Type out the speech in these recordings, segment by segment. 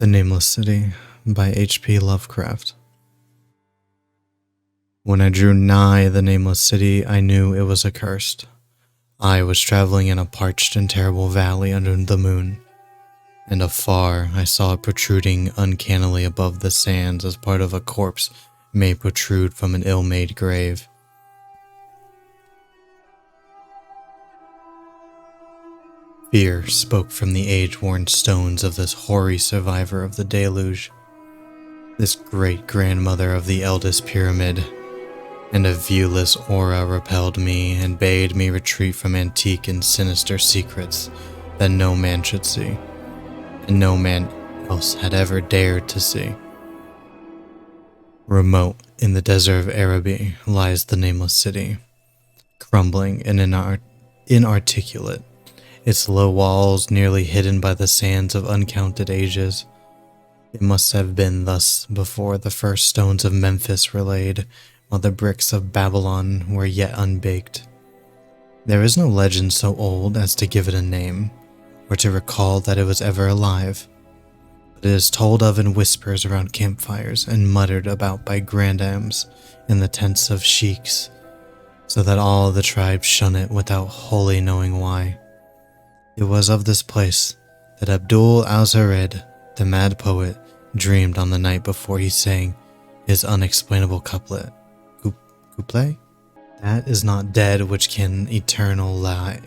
The Nameless City by H.P Lovecraft. When I drew nigh the Nameless City, I knew it was accursed. I was traveling in a parched and terrible valley under the moon, and afar I saw it protruding uncannily above the sands as part of a corpse may protrude from an ill-made grave. Fear spoke from the age-worn stones of this hoary survivor of the deluge, this great-grandmother of the eldest pyramid, and a viewless aura repelled me and bade me retreat from antique and sinister secrets that no man should see, and no man else had ever dared to see. Remote in the desert of Araby lies the Nameless City, crumbling and inarticulate, its low walls nearly hidden by the sands of uncounted ages. It must have been thus before the first stones of Memphis were laid, while the bricks of Babylon were yet unbaked. There is no legend so old as to give it a name, or to recall that it was ever alive, but it is told of in whispers around campfires and muttered about by grandams in the tents of sheiks, so that all the tribes shun it without wholly knowing why. It was of this place that Abdul al-Zarid, the mad poet, dreamed on the night before he sang his unexplainable couplet. Couplet? That is not dead which can eternal lie,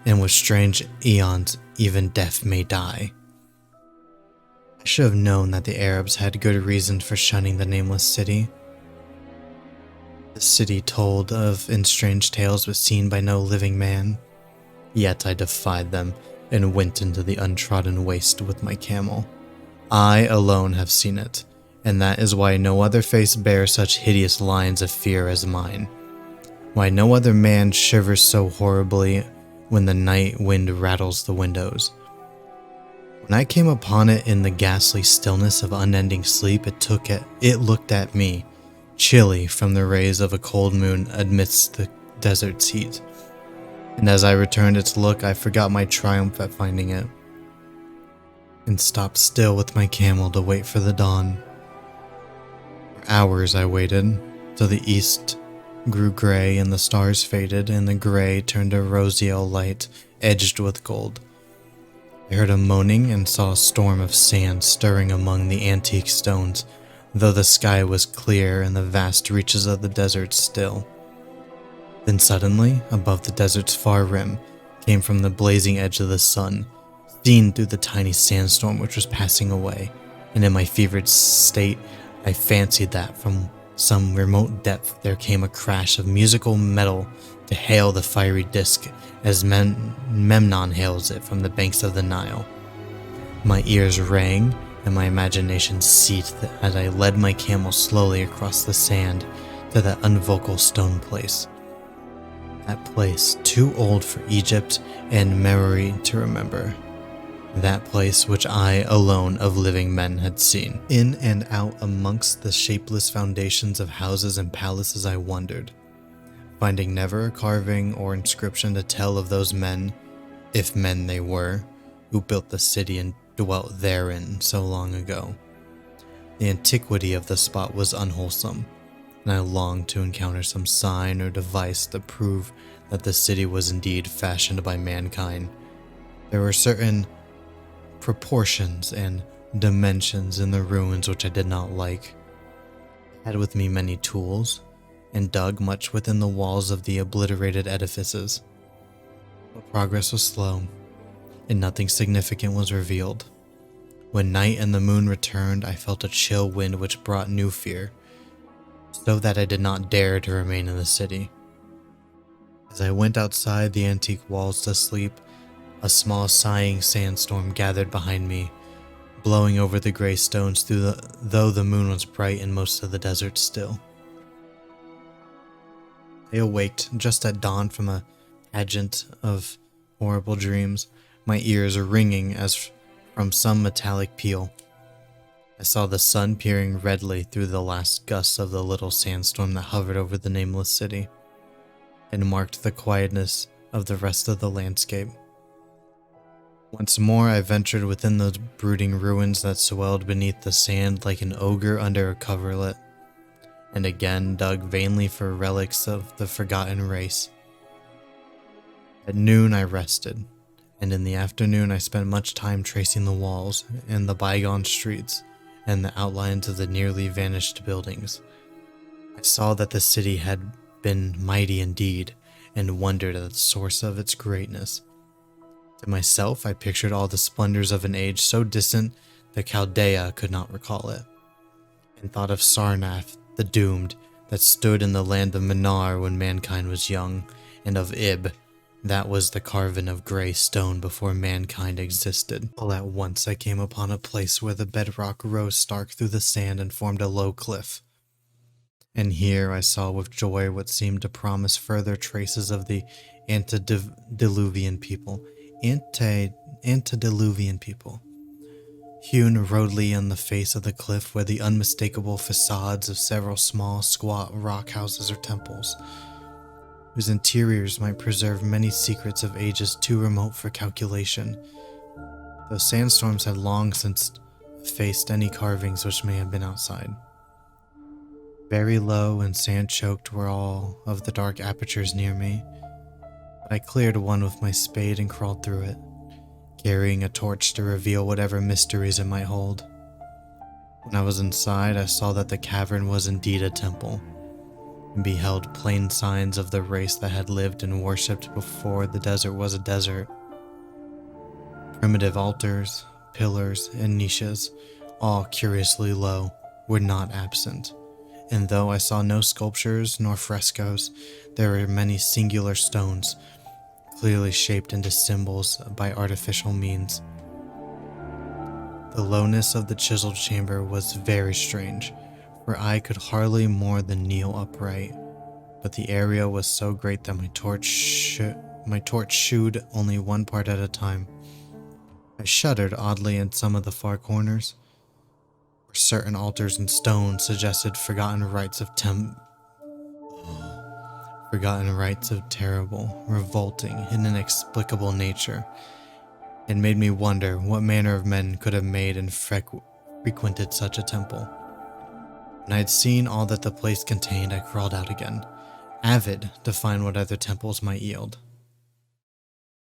and with strange eons even death may die. I should have known that the Arabs had good reason for shunning the Nameless City. The city told of in strange tales was seen by no living man. Yet I defied them and went into the untrodden waste with my camel. I alone have seen it, and that is why no other face bears such hideous lines of fear as mine. Why no other man shivers so horribly when the night wind rattles the windows. When I came upon it in the ghastly stillness of unending sleep, it looked at me, chilly from the rays of a cold moon amidst the desert's heat. And as I returned its look, I forgot my triumph at finding it, and stopped still with my camel to wait for the dawn. For hours I waited, till the east grew gray and the stars faded, and the gray turned a roseate light edged with gold. I heard a moaning and saw a storm of sand stirring among the antique stones, though the sky was clear and the vast reaches of the desert still. Then suddenly, above the desert's far rim, came from the blazing edge of the sun, seen through the tiny sandstorm which was passing away, and in my fevered state I fancied that from some remote depth there came a crash of musical metal to hail the fiery disk as Memnon hails it from the banks of the Nile. My ears rang and my imagination seethed as I led my camel slowly across the sand to that unvocal stone place. That place too old for Egypt and memory to remember. That place which I alone of living men had seen. In and out amongst the shapeless foundations of houses and palaces I wandered, finding never a carving or inscription to tell of those men, if men they were, who built the city and dwelt therein so long ago. The antiquity of the spot was unwholesome, and I longed to encounter some sign or device to prove that the city was indeed fashioned by mankind. There were certain proportions and dimensions in the ruins which I did not like. I had with me many tools, and dug much within the walls of the obliterated edifices. But progress was slow, and nothing significant was revealed. When night and the moon returned, I felt a chill wind which brought new fear, so that I did not dare to remain in the city. As I went outside the antique walls to sleep, a small sighing sandstorm gathered behind me, blowing over the gray stones though the moon was bright and most of the desert still. I awaked just at dawn from a pageant of horrible dreams, my ears ringing as from some metallic peal. I saw the sun peering redly through the last gusts of the little sandstorm that hovered over the Nameless City, and marked the quietness of the rest of the landscape. Once more I ventured within those brooding ruins that swelled beneath the sand like an ogre under a coverlet, and again dug vainly for relics of the forgotten race. At noon I rested, and in the afternoon I spent much time tracing the walls and the bygone streets and the outlines of the nearly vanished buildings. I saw that the city had been mighty indeed, and wondered at the source of its greatness. To myself, I pictured all the splendors of an age so distant that Chaldea could not recall it, and thought of Sarnath, the doomed, that stood in the land of Minar when mankind was young, and of Ib, that was the carven of grey stone before mankind existed. All at once I came upon a place where the bedrock rose stark through the sand and formed a low cliff. And here I saw with joy what seemed to promise further traces of the antediluvian people. Antediluvian people. Hewn rudely on the face of the cliff were the unmistakable facades of several small, squat rock houses or temples, whose interiors might preserve many secrets of ages too remote for calculation, though sandstorms had long since effaced any carvings which may have been outside. Very low and sand-choked were all of the dark apertures near me, but I cleared one with my spade and crawled through it, carrying a torch to reveal whatever mysteries it might hold. When I was inside, I saw that the cavern was indeed a temple, and beheld plain signs of the race that had lived and worshipped before the desert was a desert. Primitive altars, pillars, and niches, all curiously low, were not absent, and though I saw no sculptures nor frescoes, there were many singular stones, clearly shaped into symbols by artificial means. The lowness of the chiseled chamber was very strange, for I could hardly more than kneel upright, but the area was so great that my torch shewed only one part at a time. I shuddered oddly in some of the far corners, where certain altars and stones suggested forgotten rites of terrible, revolting, and inexplicable nature, and made me wonder what manner of men could have made and frequented such a temple. When I had seen all that the place contained, I crawled out again, avid to find what other temples might yield.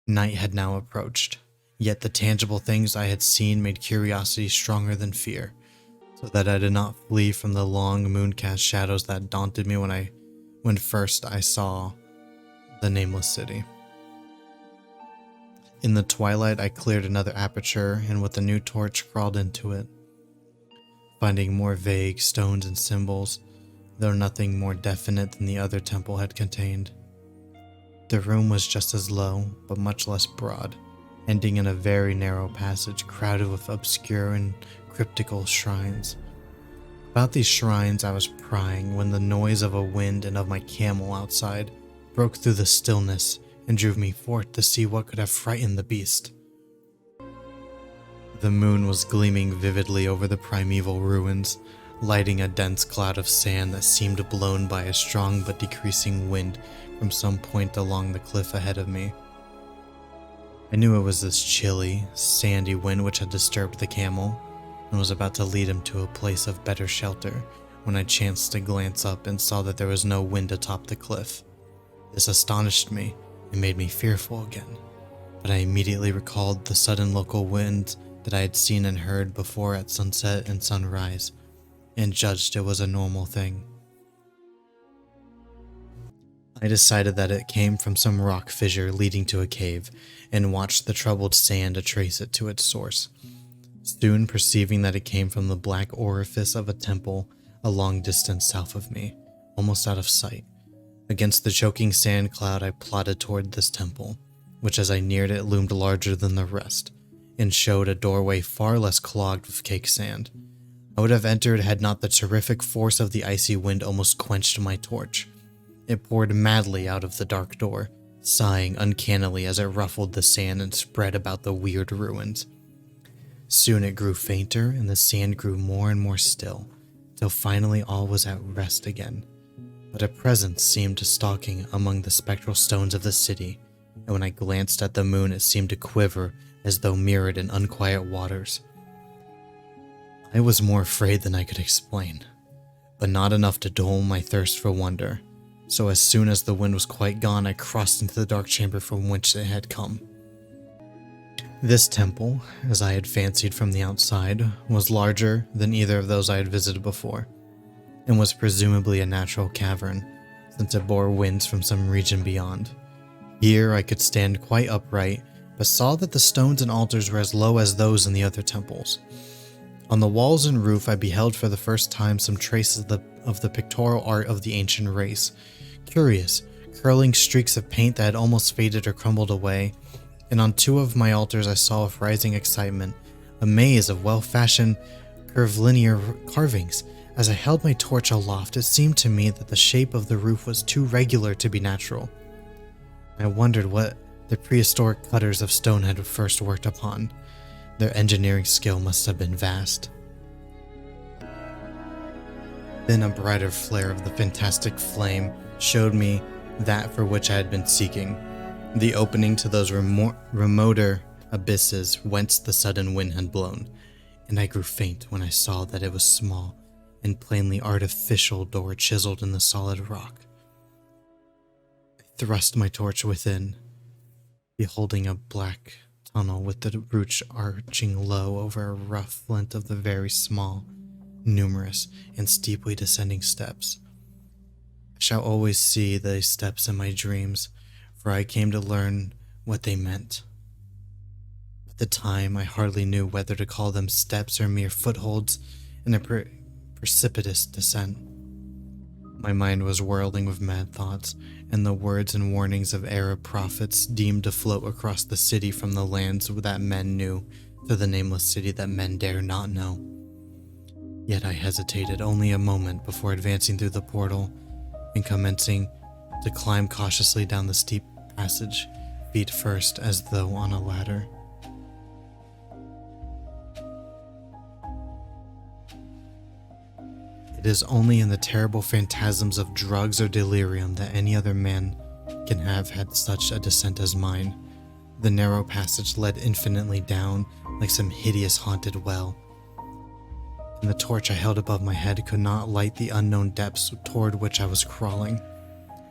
Night had now approached, yet the tangible things I had seen made curiosity stronger than fear, so that I did not flee from the long moon-cast shadows that daunted me when first I saw the Nameless City. In the twilight, I cleared another aperture and with a new torch crawled into it, finding more vague stones and symbols, though nothing more definite than the other temple had contained. The room was just as low, but much less broad, ending in a very narrow passage crowded with obscure and cryptical shrines. About these shrines I was prying when the noise of a wind and of my camel outside broke through the stillness and drew me forth to see what could have frightened the beast. The moon was gleaming vividly over the primeval ruins, lighting a dense cloud of sand that seemed blown by a strong but decreasing wind from some point along the cliff ahead of me. I knew it was this chilly, sandy wind which had disturbed the camel, and was about to lead him to a place of better shelter when I chanced to glance up and saw that there was no wind atop the cliff. This astonished me and made me fearful again, but I immediately recalled the sudden local winds that I had seen and heard before at sunset and sunrise, and judged it was a normal thing. I decided that it came from some rock fissure leading to a cave, and watched the troubled sand to trace it to its source, soon perceiving that it came from the black orifice of a temple a long distance south of me, almost out of sight. Against the choking sand cloud I plodded toward this temple, which as I neared it loomed larger than the rest, and showed a doorway far less clogged with caked sand. I would have entered had not the terrific force of the icy wind almost quenched my torch. It poured madly out of the dark door, sighing uncannily as it ruffled the sand and spread about the weird ruins. Soon it grew fainter and the sand grew more and more still, till finally all was at rest again. But a presence seemed stalking among the spectral stones of the city, and when I glanced at the moon it seemed to quiver as though mirrored in unquiet waters. I was more afraid than I could explain, but not enough to dull my thirst for wonder, so as soon as the wind was quite gone, I crossed into the dark chamber from which it had come. This temple, as I had fancied from the outside, was larger than either of those I had visited before, and was presumably a natural cavern, since it bore winds from some region beyond. Here I could stand quite upright, but saw that the stones and altars were as low as those in the other temples. On the walls and roof I beheld for the first time some traces of the pictorial art of the ancient race. Curious, curling streaks of paint that had almost faded or crumbled away, and on two of my altars I saw with rising excitement a maze of well-fashioned curvilinear carvings. As I held my torch aloft, it seemed to me that the shape of the roof was too regular to be natural. I wondered what the prehistoric cutters of stone had first worked upon. Their engineering skill must have been vast. Then a brighter flare of the fantastic flame showed me that for which I had been seeking, the opening to those remoter abysses whence the sudden wind had blown, and I grew faint when I saw that it was small and plainly artificial door chiseled in the solid rock. I thrust my torch within, beholding a black tunnel with the roots arching low over a rough flint of the very small, numerous, and steeply descending steps. I shall always see these steps in my dreams, for I came to learn what they meant. At the time, I hardly knew whether to call them steps or mere footholds in a precipitous descent. My mind was whirling with mad thoughts, and the words and warnings of Arab prophets deemed to float across the city from the lands that men knew to the nameless city that men dare not know. Yet I hesitated only a moment before advancing through the portal and commencing to climb cautiously down the steep passage, feet first as though on a ladder. It is only in the terrible phantasms of drugs or delirium that any other man can have had such a descent as mine. The narrow passage led infinitely down like some hideous haunted well, and the torch I held above my head could not light the unknown depths toward which I was crawling.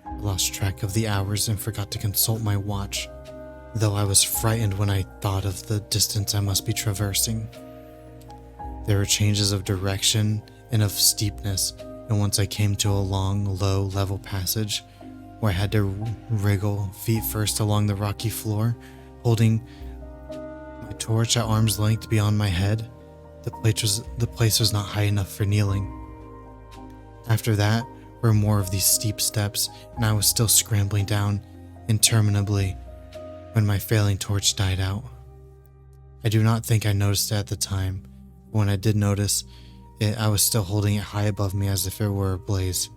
I lost track of the hours and forgot to consult my watch, though I was frightened when I thought of the distance I must be traversing. There were changes of direction and of steepness, and once I came to a long, low, level passage where I had to wriggle feet first along the rocky floor, holding my torch at arm's length beyond my head. The place was not high enough for kneeling. After that were more of these steep steps, and I was still scrambling down interminably when my failing torch died out. I do not think I noticed it at the time, but when I did notice it, I was still holding it high above me as if it were ablaze.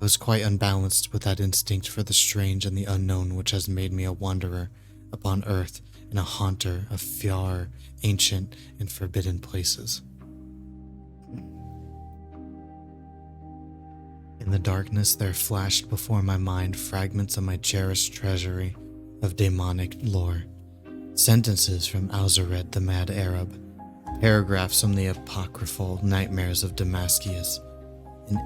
I was quite unbalanced with that instinct for the strange and the unknown which has made me a wanderer upon earth and a haunter of far, ancient, and forbidden places. In the darkness there flashed before my mind fragments of my cherished treasury of demonic lore, sentences from Alzared the Mad Arab, paragraphs from the apocryphal nightmares of Damascus, and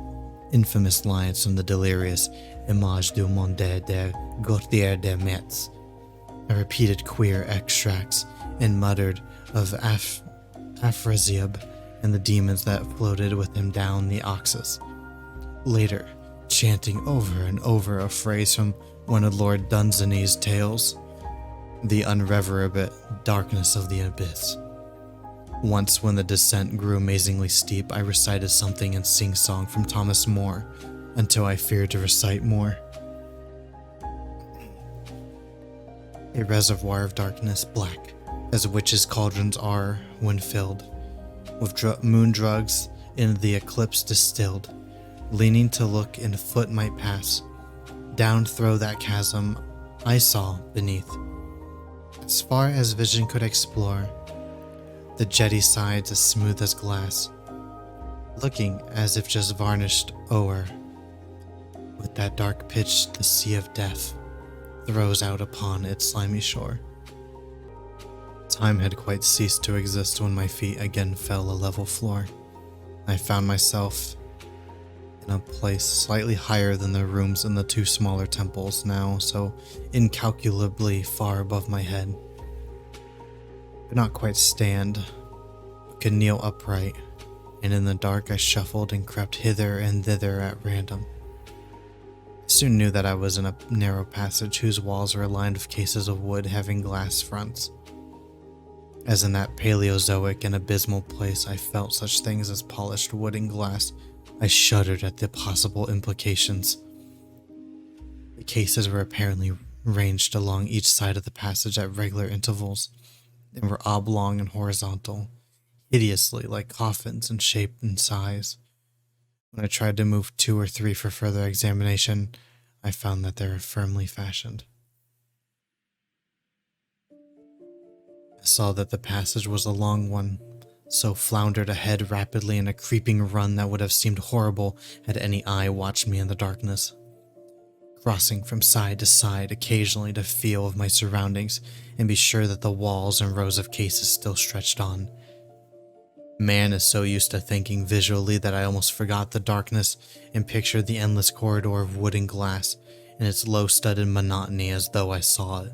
infamous lines from the delirious Image du Monde de Gauthier de Metz. I repeated queer extracts and muttered of Afrasiab and the demons that floated with him down the Oxus. Later, chanting over and over a phrase from one of Lord Dunsany's tales, the unreverberate darkness of the abyss. Once, when the descent grew amazingly steep, I recited something in sing-song from Thomas More, until I feared to recite more. A reservoir of darkness, black, as witches' cauldrons are when filled, with moon drugs in the eclipse distilled. Leaning to look and a foot might pass. Down through that chasm I saw beneath, as far as vision could explore, the jetty sides as smooth as glass, looking as if just varnished o'er. With that dark pitch the sea of death throws out upon its slimy shore. Time had quite ceased to exist when my feet again fell a level floor. I found myself in a place slightly higher than the rooms in the two smaller temples, now so incalculably far above my head. I could not quite stand, but could kneel upright, and in the dark I shuffled and crept hither and thither at random. I soon knew that I was in a narrow passage whose walls were lined with cases of wood having glass fronts. As in that Paleozoic and abysmal place I felt such things as polished wood and glass, I shuddered at the possible implications. The cases were apparently ranged along each side of the passage at regular intervals, and were oblong and horizontal, hideously like coffins in shape and size. When I tried to move 2 or 3 for further examination, I found that they were firmly fashioned. I saw that the passage was a long one, so floundered ahead rapidly in a creeping run that would have seemed horrible had any eye watched me in the darkness, crossing from side to side occasionally to feel of my surroundings and be sure that the walls and rows of cases still stretched on. Man is so used to thinking visually that I almost forgot the darkness and pictured the endless corridor of wood and glass and its low-studded monotony as though I saw it.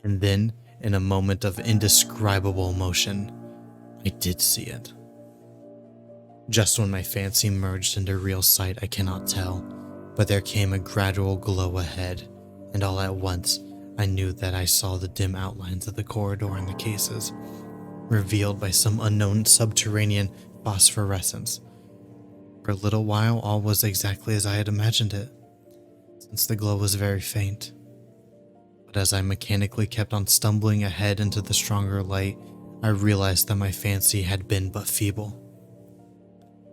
And then, in a moment of indescribable emotion, I did see it. Just when my fancy merged into real sight, I cannot tell, but there came a gradual glow ahead, and all at once I knew that I saw the dim outlines of the corridor and the cases, revealed by some unknown subterranean phosphorescence. For a little while all was exactly as I had imagined it, since the glow was very faint. But as I mechanically kept on stumbling ahead into the stronger light, I realized that my fancy had been but feeble.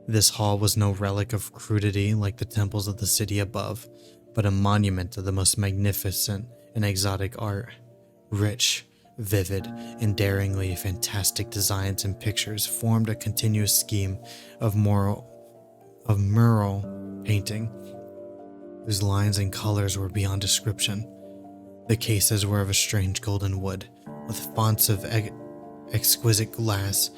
This hall was no relic of crudity like the temples of the city above, but a monument of the most magnificent and exotic art. Rich, vivid, and daringly fantastic designs and pictures formed a continuous scheme of mural painting, whose lines and colors were beyond description. The cases were of a strange golden wood, with fonts of exquisite glass,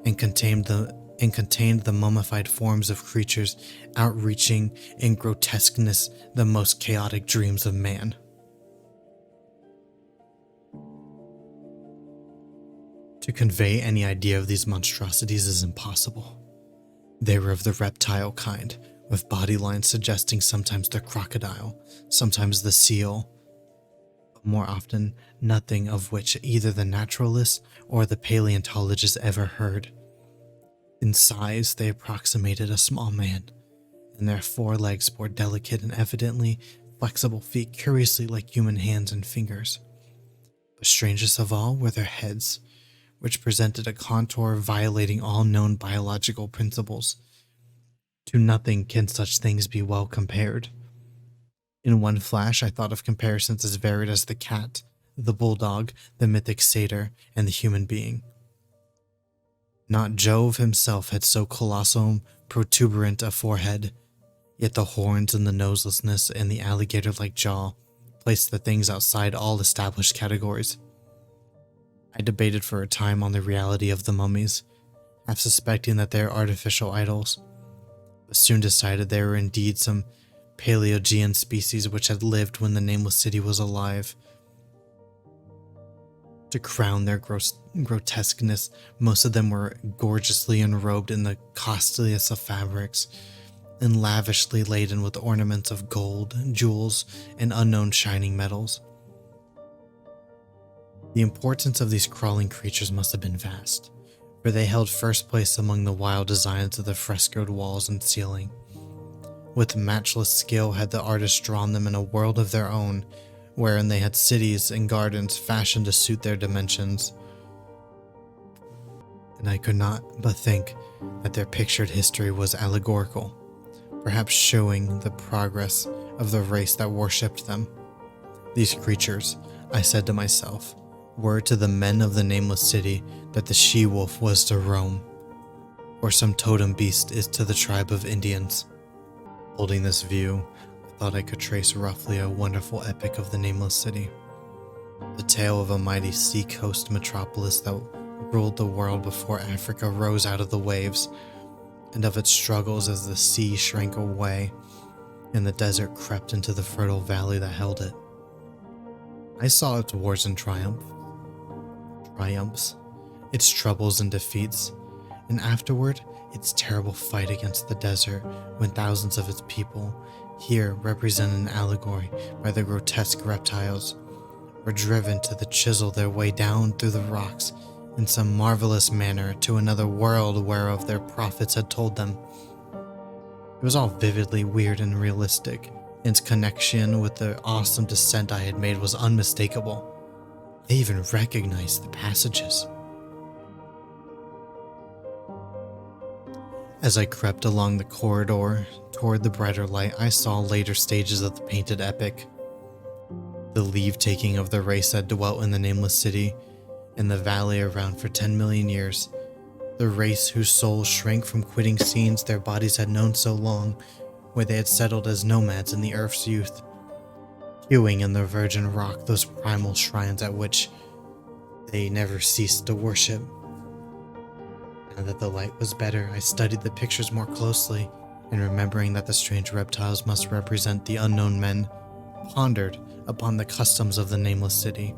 and contained the mummified forms of creatures outreaching in grotesqueness the most chaotic dreams of man. To convey any idea of these monstrosities is impossible. They were of the reptile kind, with body lines suggesting sometimes the crocodile, sometimes the seal, but more often nothing of which either the naturalist or the paleontologist ever heard. In size, they approximated a small man, and their 4 legs bore delicate and evidently flexible feet curiously like human hands and fingers. But strangest of all were their heads, which presented a contour violating all known biological principles. To nothing can such things be well compared. In one flash, I thought of comparisons as varied as the cat, the bulldog, the mythic satyr, and the human being. Not Jove himself had so colossal, protuberant a forehead, yet the horns and the noselessness and the alligator-like jaw placed the things outside all established categories. I debated for a time on the reality of the mummies, half suspecting that they are artificial idols, but soon decided they were indeed some Paleogean species which had lived when the Nameless City was alive. To crown their grotesqueness, most of them were gorgeously enrobed in the costliest of fabrics, and lavishly laden with ornaments of gold, jewels, and unknown shining metals. The importance of these crawling creatures must have been vast, for they held first place among the wild designs of the frescoed walls and ceiling. With matchless skill had the artists drawn them in a world of their own, wherein they had cities and gardens fashioned to suit their dimensions. And I could not but think that their pictured history was allegorical, perhaps showing the progress of the race that worshipped them. These creatures, I said to myself, were to the men of the Nameless City that the she-wolf was to Rome, or some totem beast is to the tribe of Indians. Holding this view, I thought I could trace roughly a wonderful epic of the Nameless City. The tale of a mighty seacoast metropolis that ruled the world before Africa rose out of the waves, and of its struggles as the sea shrank away and the desert crept into the fertile valley that held it. I saw its wars and triumphs, its troubles and defeats, and afterward, its terrible fight against the desert when thousands of its people, here represented an allegory by the grotesque reptiles, were driven to chisel their way down through the rocks in some marvelous manner to another world whereof their prophets had told them. It was all vividly weird and realistic, and its connection with the awesome descent I had made was unmistakable. I even recognized the passages. As I crept along the corridor toward the brighter light, I saw later stages of the painted epic. The leave-taking of the race that dwelt in the Nameless City, in the valley around for 10 million years. The race whose souls shrank from quitting scenes their bodies had known so long, where they had settled as nomads in the earth's youth, hewing in the virgin rock those primal shrines at which they never ceased to worship. Now that the light was better, I studied the pictures more closely, and remembering that the strange reptiles must represent the unknown men, pondered upon the customs of the Nameless City.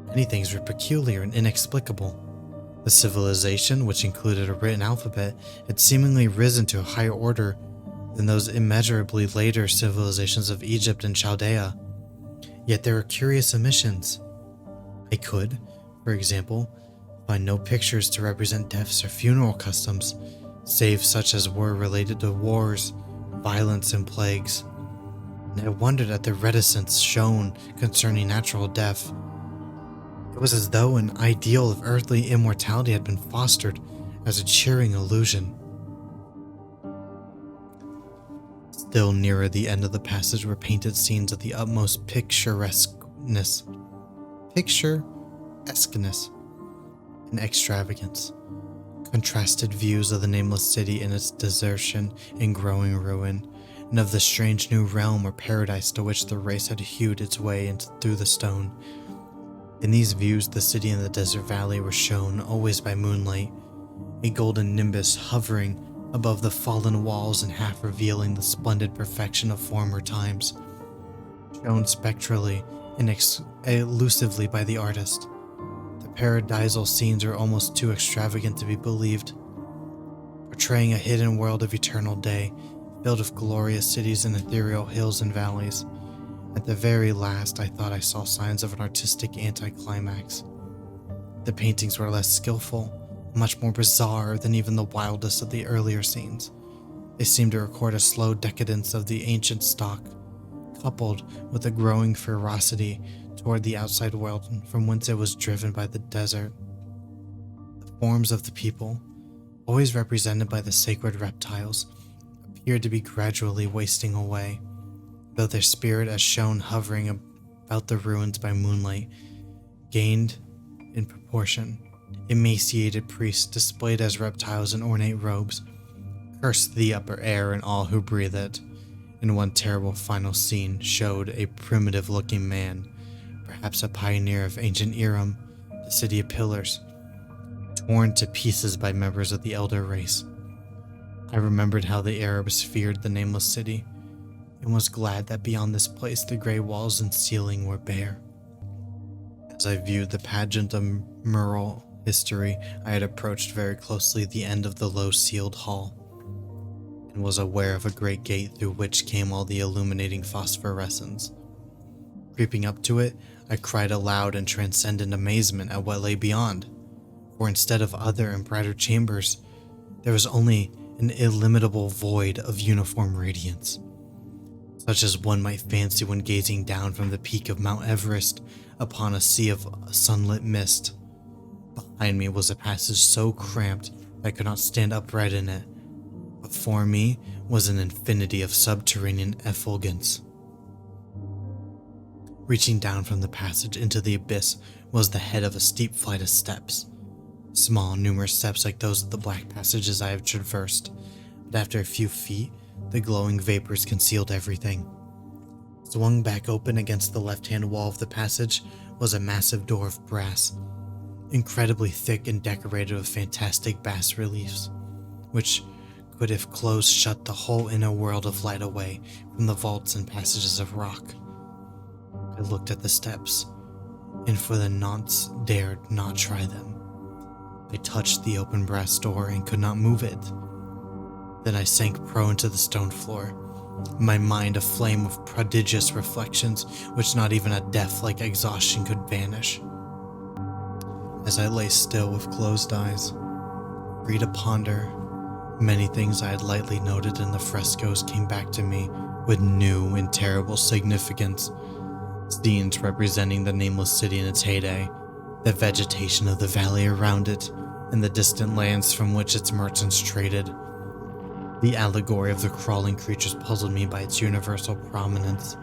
Many things were peculiar and inexplicable. The civilization, which included a written alphabet, had seemingly risen to a higher order than those immeasurably later civilizations of Egypt and Chaldea. Yet there were curious omissions. I could, for example, find no pictures to represent deaths or funeral customs, save such as were related to wars, violence, and plagues. And I wondered at the reticence shown concerning natural death. It was as though an ideal of earthly immortality had been fostered as a cheering illusion. Still nearer the end of the passage were painted scenes of the utmost picturesqueness and extravagance. Contrasted views of the Nameless City in its desertion and growing ruin, and of the strange new realm or paradise to which the race had hewed its way through the stone. In these views, the city and the desert valley were shown always by moonlight, a golden nimbus hovering above the fallen walls and half revealing the splendid perfection of former times, shown spectrally and elusively by the artist. The paradisal scenes are almost too extravagant to be believed, portraying a hidden world of eternal day, filled with glorious cities and ethereal hills and valleys. At the very last, I thought I saw signs of an artistic anticlimax. The paintings were less skillful, much more bizarre than even the wildest of the earlier scenes. They seemed to record a slow decadence of the ancient stock, coupled with a growing ferocity toward the outside world from whence it was driven by the desert. The forms of the people, always represented by the sacred reptiles, appeared to be gradually wasting away, though their spirit, as shown hovering about the ruins by moonlight, gained in proportion. Emaciated priests displayed as reptiles in ornate robes cursed the upper air and all who breathe it. In one terrible final scene showed a primitive-looking man, perhaps a pioneer of ancient Eram, the city of pillars, torn to pieces by members of the elder race. I remembered how the Arabs feared the Nameless City, and was glad that beyond this place the gray walls and ceiling were bare. As I viewed the pageant of mural history, I had approached very closely the end of the low-ceiled hall, and was aware of a great gate through which came all the illuminating phosphorescence. Creeping up to it, I cried aloud in transcendent amazement at what lay beyond, for instead of other and brighter chambers, there was only an illimitable void of uniform radiance, such as one might fancy when gazing down from the peak of Mount Everest upon a sea of sunlit mist. Behind me was a passage so cramped I could not stand upright in it. Before me was an infinity of subterranean effulgence. Reaching down from the passage into the abyss was the head of a steep flight of steps. Small, numerous steps like those of the black passages I have traversed, but after a few feet, the glowing vapors concealed everything. Swung back open against the left-hand wall of the passage was a massive door of brass, incredibly thick and decorated with fantastic bas-reliefs, which could, if closed, shut the whole inner world of light away from the vaults and passages of rock. I looked at the steps, and for the nonce dared not try them. I touched the open brass door and could not move it. Then I sank prone to the stone floor, my mind aflame with prodigious reflections which not even a death like exhaustion could banish. As I lay still with closed eyes, free to ponder, many things I had lightly noted in the frescoes came back to me with new and terrible significance. Scenes representing the Nameless City in its heyday, the vegetation of the valley around it, and the distant lands from which its merchants traded. The allegory of the crawling creatures puzzled me by its universal prominence.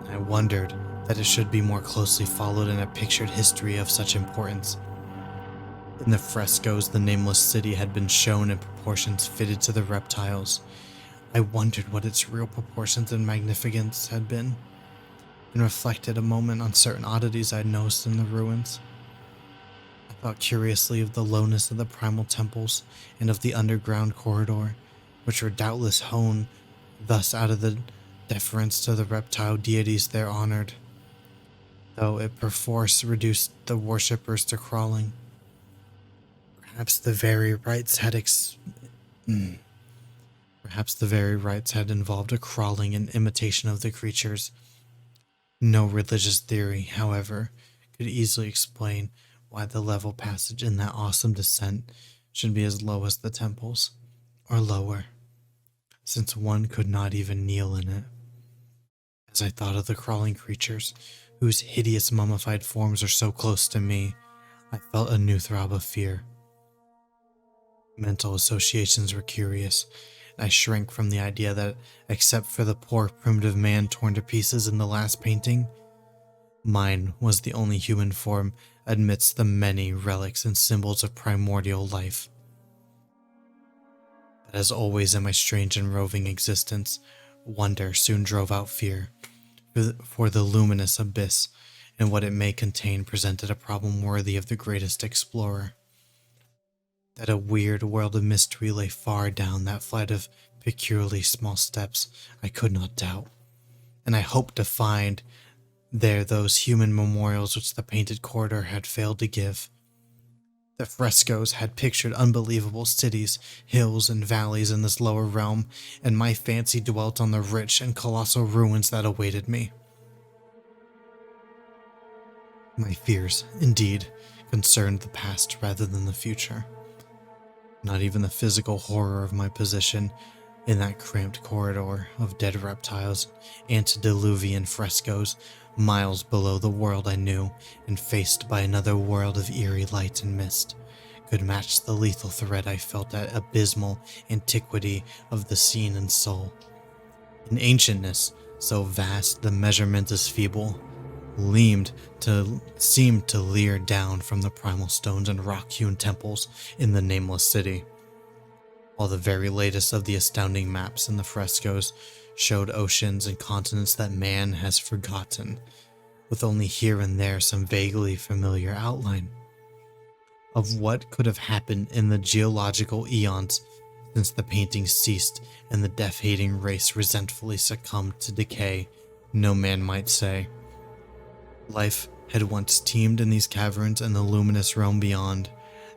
I wondered that it should be more closely followed in a pictured history of such importance. In the frescoes, the Nameless City had been shown in proportions fitted to the reptiles. I wondered what its real proportions and magnificence had been, and reflected a moment on certain oddities I had noticed in the ruins. I thought curiously of the lowness of the primal temples and of the underground corridor, which were doubtless hewn thus out of the deference to the reptile deities there honored, though it perforce reduced the worshippers to crawling. Perhaps the very rites had involved a crawling in imitation of the creatures. No religious theory, however, could easily explain why the level passage in that awesome descent should be as low as the temples, or lower, since one could not even kneel in it. As I thought of the crawling creatures, whose hideous mummified forms are so close to me, I felt a new throb of fear. Mental associations were curious, and I shrank from the idea that, except for the poor primitive man torn to pieces in the last painting, mine was the only human form amidst the many relics and symbols of primordial life. But as always in my strange and roving existence, wonder soon drove out fear, for the luminous abyss and what it may contain presented a problem worthy of the greatest explorer. That a weird world of mystery lay far down that flight of peculiarly small steps, I could not doubt, and I hoped to find there those human memorials which the painted corridor had failed to give. The frescoes had pictured unbelievable cities, hills, and valleys in this lower realm, and my fancy dwelt on the rich and colossal ruins that awaited me. My fears, indeed, concerned the past rather than the future. Not even the physical horror of my position in that cramped corridor of dead reptiles, antediluvian frescoes, miles below the world I knew, and faced by another world of eerie light and mist, could match the lethal threat I felt at abysmal antiquity of the scene and soul. In ancientness, so vast the measurement is feeble, seemed to leer down from the primal stones and rock-hewn temples in the Nameless City, while the very latest of the astounding maps in the frescoes showed oceans and continents that man has forgotten, with only here and there some vaguely familiar outline of what could have happened in the geological eons since the painting ceased and the death-hating race resentfully succumbed to decay. No man might say. Life had once teemed in these caverns and the luminous realm beyond.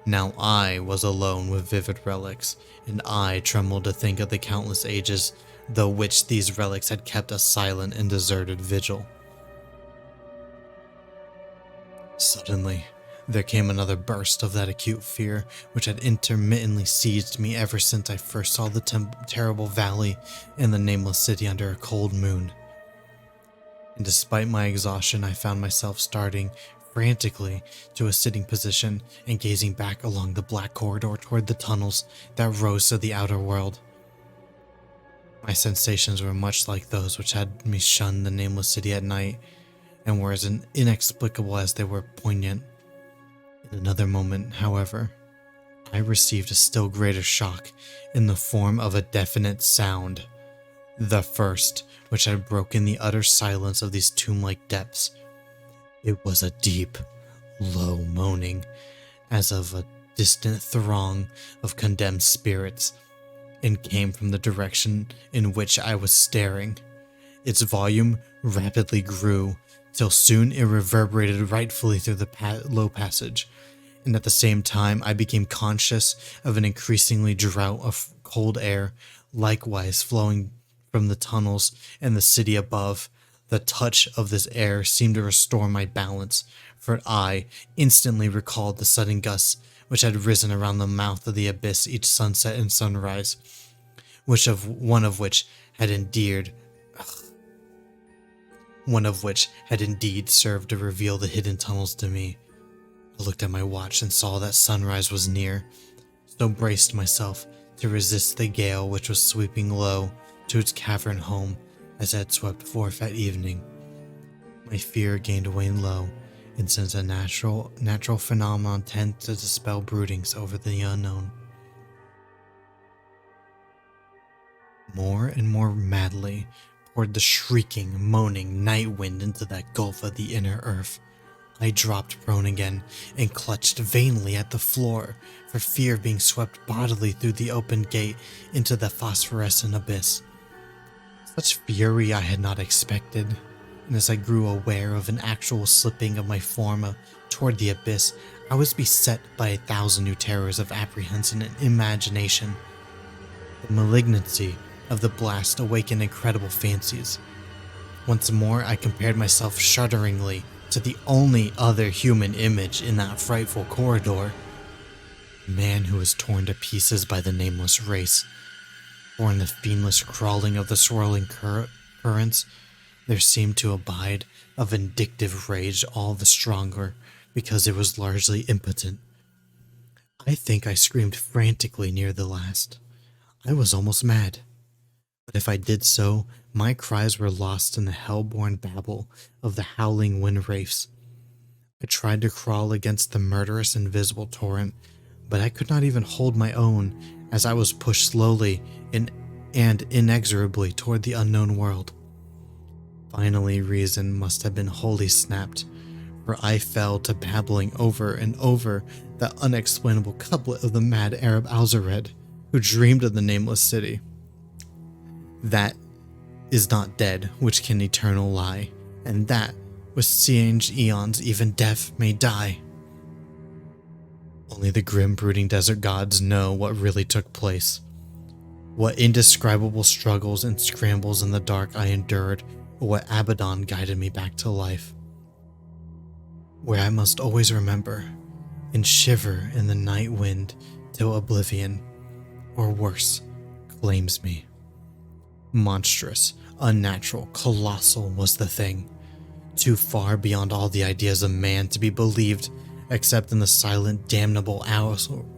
Now I was alone with vivid relics, and I trembled to think of the countless ages through which these relics had kept a silent and deserted vigil. Suddenly, there came another burst of that acute fear which had intermittently seized me ever since I first saw the terrible valley and the Nameless City under a cold moon. And despite my exhaustion, I found myself starting frantically to a sitting position and gazing back along the black corridor toward the tunnels that rose to the outer world. My sensations were much like those which had me shun the Nameless City at night, and were as inexplicable as they were poignant. In another moment, however, I received a still greater shock in the form of a definite sound. The first, which had broken the utter silence of these tomb-like depths. It was a deep, low moaning, as of a distant throng of condemned spirits, and came from the direction in which I was staring. Its volume rapidly grew, till soon it reverberated rightfully through the low passage, and at the same time I became conscious of an increasingly draught of cold air, likewise flowing from the tunnels and the city above. The touch of this air seemed to restore my balance, for I instantly recalled the sudden gusts which had risen around the mouth of the abyss each sunset and sunrise, one of which had indeed served to reveal the hidden tunnels to me. I looked at my watch and saw that sunrise was near, so braced myself to resist the gale which was sweeping low to its cavern home as it had swept forth at evening. My fear gained wane low, and since a natural phenomenon tends to dispel broodings over the unknown. More and more madly poured the shrieking, moaning night wind into that gulf of the inner earth. I dropped prone again and clutched vainly at the floor for fear of being swept bodily through the open gate into the phosphorescent abyss. Such fury I had not expected, and as I grew aware of an actual slipping of my form toward the abyss, I was beset by 1,000 new terrors of apprehension and imagination. The malignancy of the blast awakened incredible fancies. Once more I compared myself shudderingly to the only other human image in that frightful corridor. A man who was torn to pieces by the nameless race. For in the fiendless crawling of the swirling currents, there seemed to abide a vindictive rage all the stronger because it was largely impotent. I think I screamed frantically near the last. I was almost mad. But if I did so, my cries were lost in the hell-born babble of the howling wind wraiths. I tried to crawl against the murderous invisible torrent, but I could not even hold my own as I was pushed slowly and inexorably toward the unknown world. Finally, reason must have been wholly snapped, for I fell to babbling over and over that unexplainable couplet of the mad Arab Alzared, who dreamed of the Nameless City. That is not dead which can eternal lie, and that with strange eons even death may die. Only the grim brooding desert gods know what really took place. What indescribable struggles and scrambles in the dark I endured, or what Abaddon guided me back to life. Where I must always remember, and shiver in the night wind till oblivion, or worse, claims me. Monstrous, unnatural, colossal was the thing, too far beyond all the ideas of man to be believed except in the silent, damnable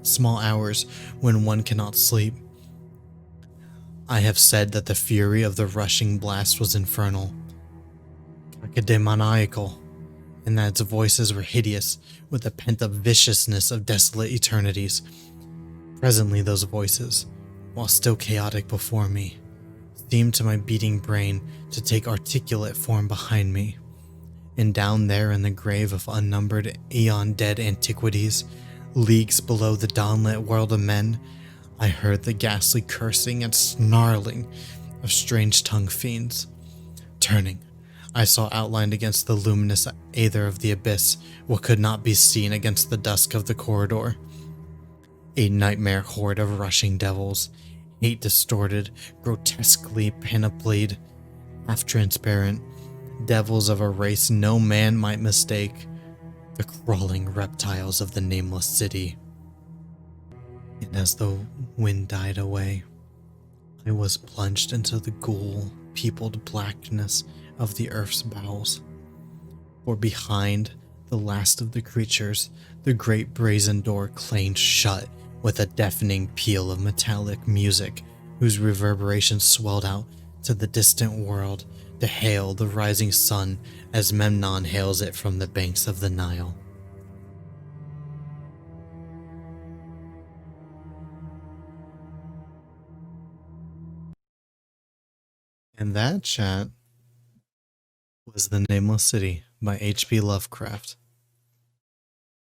small hours when one cannot sleep. I have said that the fury of the rushing blast was infernal, demoniacal, and that its voices were hideous with the pent-up viciousness of desolate eternities. Presently those voices, while still chaotic before me, seemed to my beating brain to take articulate form behind me. And down there in the grave of unnumbered eon-dead antiquities, leagues below the dawnlit world of men, I heard the ghastly cursing and snarling of strange-tongued fiends. Turning, I saw outlined against the luminous aether of the abyss what could not be seen against the dusk of the corridor. A nightmare horde of rushing devils, hate-distorted, grotesquely panoplied, half-transparent, devils of a race no man might mistake, the crawling reptiles of the Nameless City. And as the wind died away, I was plunged into the ghoul-peopled blackness of the earth's bowels. For behind the last of the creatures, the great brazen door clanged shut with a deafening peal of metallic music whose reverberations swelled out to the distant world to hail the rising sun as Memnon hails it from the banks of the Nile. And that chat was The Nameless City by H.P. Lovecraft.